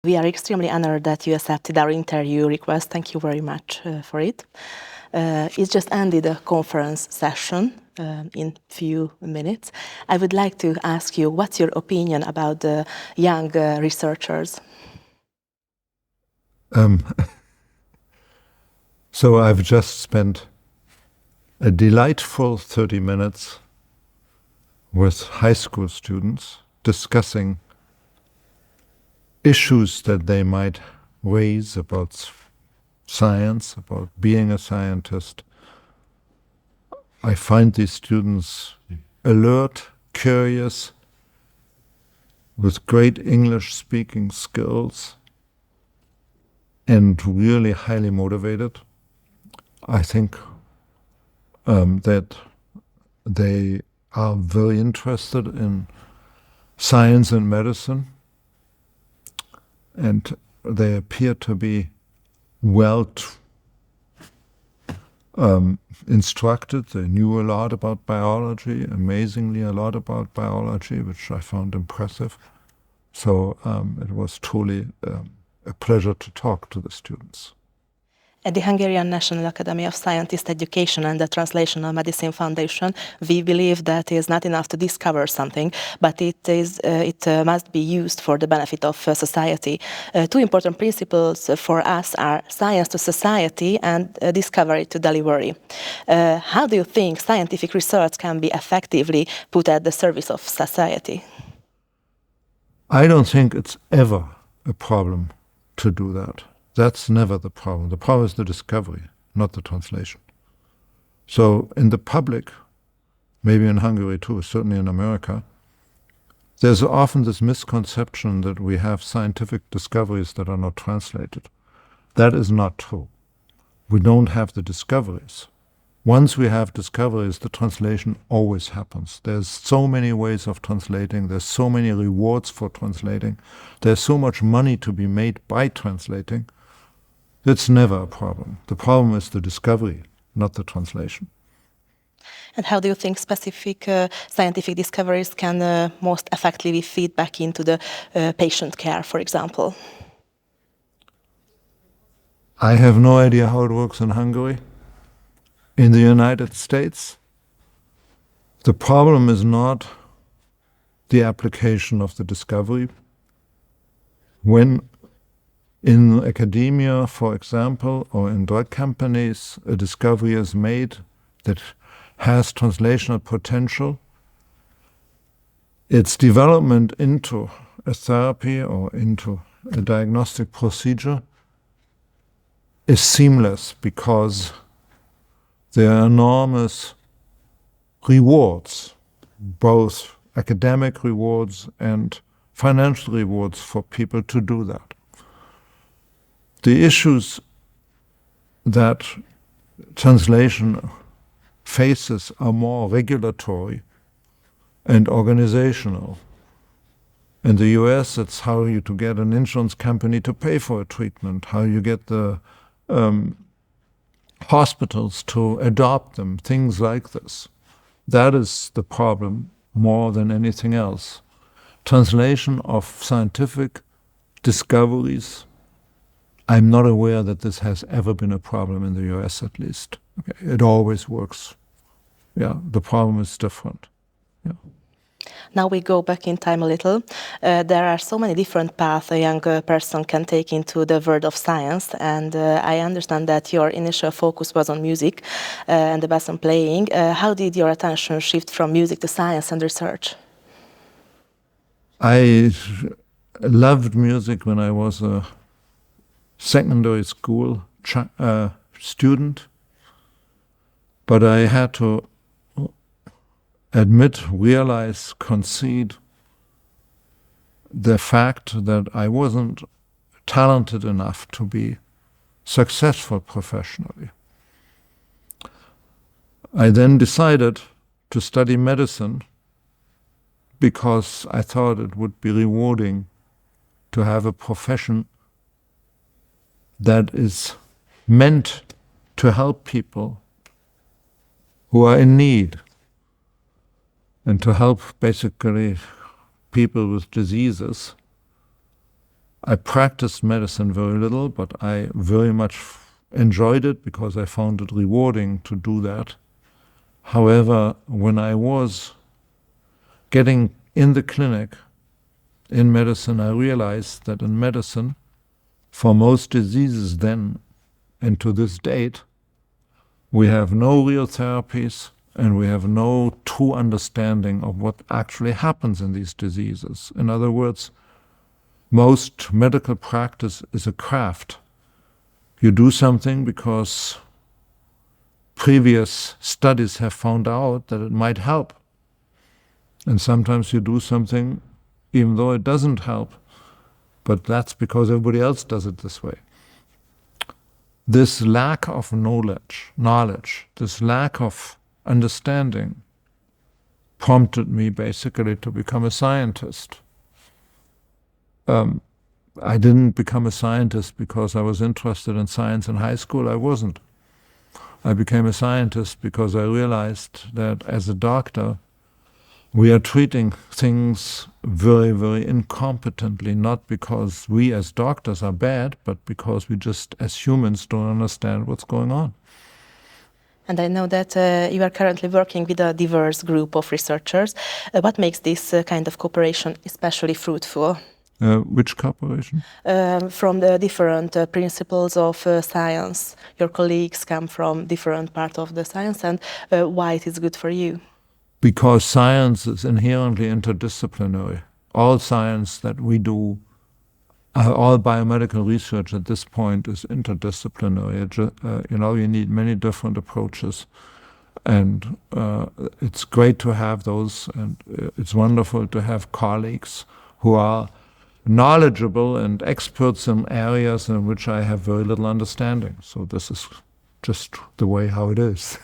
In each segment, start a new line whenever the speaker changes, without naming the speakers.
We are extremely honored that you accepted our interview request. Thank you very much for it. It's just ended a conference session in few minutes. I would like to ask you, what's your opinion about the young researchers?
So I've just spent a delightful 30 minutes with high school students discussing issues that they might raise about science, about being a scientist. I find these students alert, curious, with great English-speaking skills, and really highly motivated. I think that they are very interested in science and medicine, and they appear to be well instructed. They knew a lot about biology, amazingly a lot about biology, which I found impressive. So it was truly a pleasure to talk to the students.
At the Hungarian National Academy of Scientist Education and the Translational Medicine Foundation, we believe that it is not enough to discover something, but it must be used for the benefit of society. Two important principles for us are science to society and discovery to delivery. How do you think scientific research can be effectively put at the service of society?
I don't think it's ever a problem to do that. That's never the problem. The problem is the discovery, not the translation. So in the public, maybe in Hungary too, certainly in America, there's often this misconception that we have scientific discoveries that are not translated. That is not true. We don't have the discoveries. Once we have discoveries, the translation always happens. There's so many ways of translating. There's so many rewards for translating. There's so much money to be made by translating. It's never a problem. The problem is the discovery, not the translation.
And how do you think specific scientific discoveries can most effectively feed back into the patient care, for example?
I have no idea how it works in Hungary. In the United States, the problem is not the application of the discovery. When in academia, for example, or in drug companies, a discovery is made that has translational potential, its development into a therapy or into a diagnostic procedure is seamless because there are enormous rewards, both academic rewards and financial rewards for people to do that. The issues that translation faces are more regulatory and organizational. In the US, it's how you to get an insurance company to pay for a treatment, how you get the hospitals to adopt them, things like this. That is the problem more than anything else. Translation of scientific discoveries, I'm not aware that this has ever been a problem in the US at least. Okay. It always works. Yeah, the problem is different. Yeah.
Now we go back in time a little. There are so many different paths a young person can take into the world of science, and I understand that your initial focus was on music and the basson playing. How did your attention shift from music to science and research?
I loved music when I was a secondary school student, but I had to realize, concede the fact that I wasn't talented enough to be successful professionally. I then decided to study medicine because I thought it would be rewarding to have a profession that is meant to help people who are in need and to help basically people with diseases I practiced medicine very little, but I very much enjoyed it because I found it rewarding to do that. However, when I was getting in the clinic in medicine, I realized that in medicine, for most diseases then and to this date, we have no real therapies and we have no true understanding of what actually happens in these diseases. In other words, most medical practice is a craft. You do something because previous studies have found out that it might help. And sometimes you do something even though it doesn't help, but that's because everybody else does it this way. This lack of knowledge, this lack of understanding prompted me basically to become a scientist. I didn't become a scientist because I was interested in science in high school. I wasn't. I became a scientist because I realized that as a doctor, we are treating things very, very incompetently, not because we as doctors are bad, but because we just as humans don't understand what's going on.
And I know that you are currently working with a diverse group of researchers. What makes this kind of cooperation especially fruitful?
Which cooperation?
From the different principles of science. Your colleagues come from different parts of the science, and why it is good for you?
Because science is inherently interdisciplinary. All science that we do, all biomedical research at this point is interdisciplinary. You need many different approaches. And it's great to have those, and it's wonderful to have colleagues who are knowledgeable and experts in areas in which I have very little understanding. So this is just the way how it is.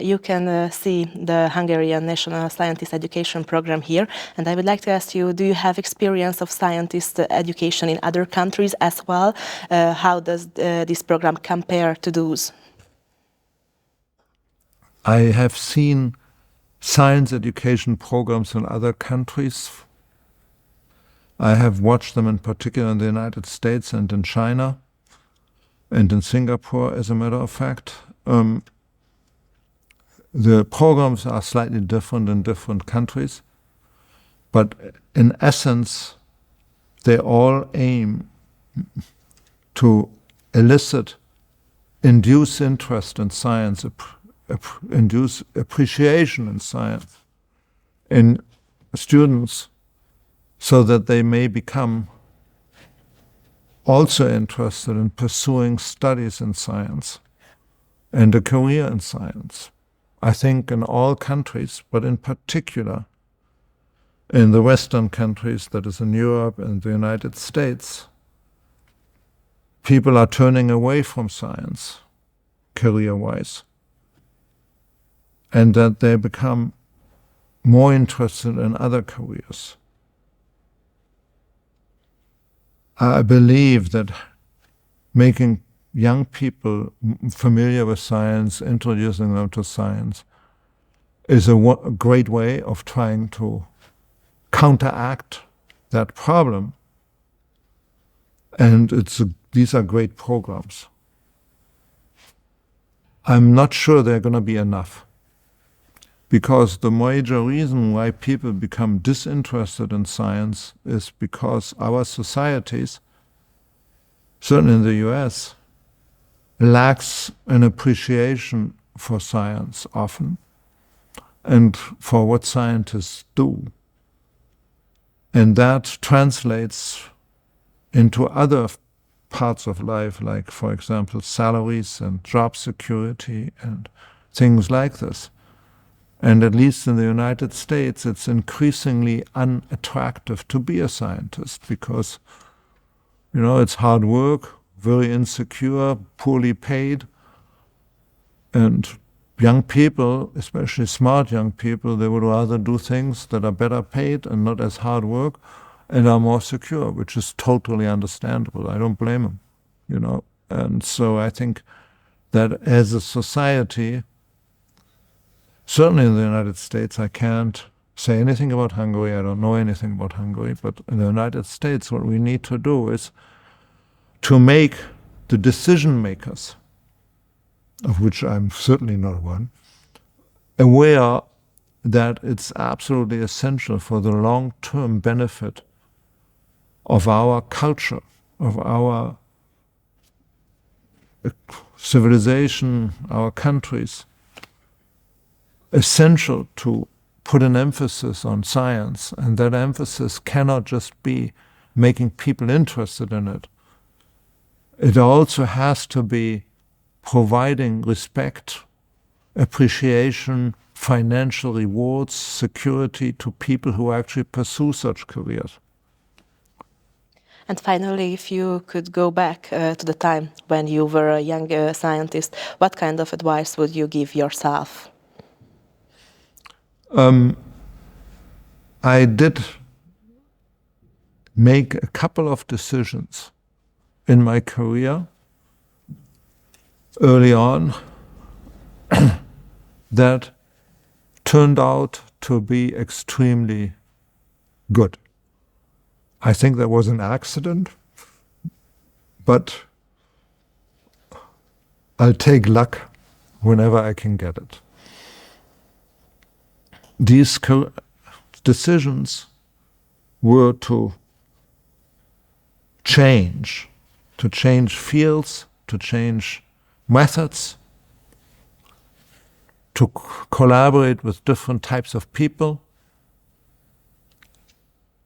You can see the Hungarian National Scientist Education Program here, and I would like to ask you, do you have experience of scientist education in other countries as well? How does this program compare to those?
I have seen science education programs in other countries. I have watched them in particular in the United States and in China and in Singapore, as a matter of fact. The programs are slightly different in different countries, but in essence, they all aim to induce interest in science, induce appreciation in science in students so that they may become also interested in pursuing studies in science and a career in science. I think in all countries, but in particular in the Western countries, that is in Europe and the United States, people are turning away from science, career-wise, and that they become more interested in other careers. I believe that making young people familiar with science, introducing them to science, is a great way of trying to counteract that problem. And these are great programs. I'm not sure they're going to be enough, because the major reason why people become disinterested in science is because our societies, certainly in the US, lacks an appreciation for science often and for what scientists do. And that translates into other parts of life, like, for example, salaries and job security and things like this. And at least in the United States, it's increasingly unattractive to be a scientist because, it's hard work, very insecure, poorly paid, and young people, especially smart young people, they would rather do things that are better paid and not as hard work and are more secure, which is totally understandable. I don't blame them, And so I think that as a society, certainly in the United States, I can't say anything about Hungary. I don't know anything about Hungary. But in the United States, what we need to do is to make the decision makers, of which I'm certainly not one, aware that it's absolutely essential for the long-term benefit of our culture, of our civilization, our countries, essential to put an emphasis on science, and that emphasis cannot just be making people interested in it. It also has to be providing respect, appreciation, financial rewards, security to people who actually pursue such careers.
And finally, if you could go back to the time when you were a young scientist, what kind of advice would you give yourself?
I did make a couple of decisions in my career early on that turned out to be extremely good. I think there was an accident, but I'll take luck whenever I can get it. These decisions were to change fields, to change methods, to collaborate with different types of people.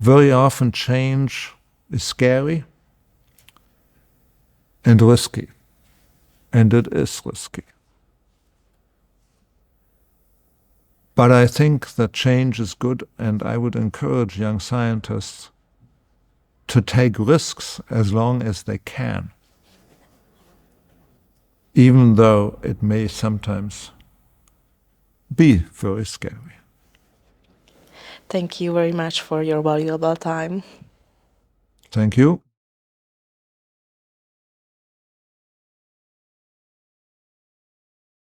Very often change is scary and risky, and it is risky. But I think that change is good, and I would encourage young scientists to take risks as long as they can, even though it may sometimes be very scary.
Thank you very much for your valuable time.
Thank you.